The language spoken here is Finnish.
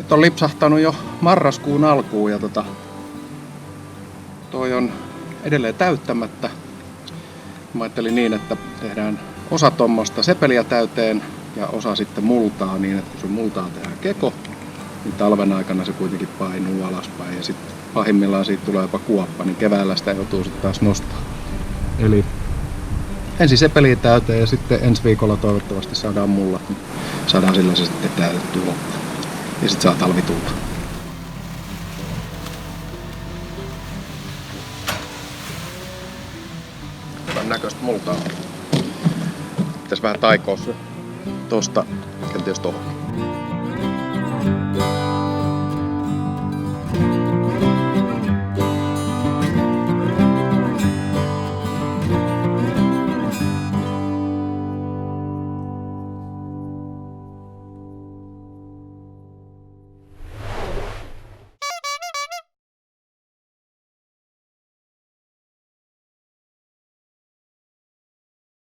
Nyt on lipsahtanut jo marraskuun alkuun ja toi on edelleen täyttämättä. Mä ajattelin niin, että tehdään osa tuommoista sepeliä täyteen ja osa sitten multaa niin, että kun se multaa tehdään keko, niin talven aikana se kuitenkin painuu alaspäin ja sitten pahimmillaan siitä tulee jopa kuoppa, niin keväällä sitä joutuu sitten taas nostaa. Eli ensin sepeliä täyteen ja sitten ensi viikolla toivottavasti saadaan mullat, niin saadaan sillä se sitten täytettyä loppuun. Ja sitten saa talvitulta. Hyvän näköistä multaa. Pitäis vähän taikoa se tosta kenties tohon.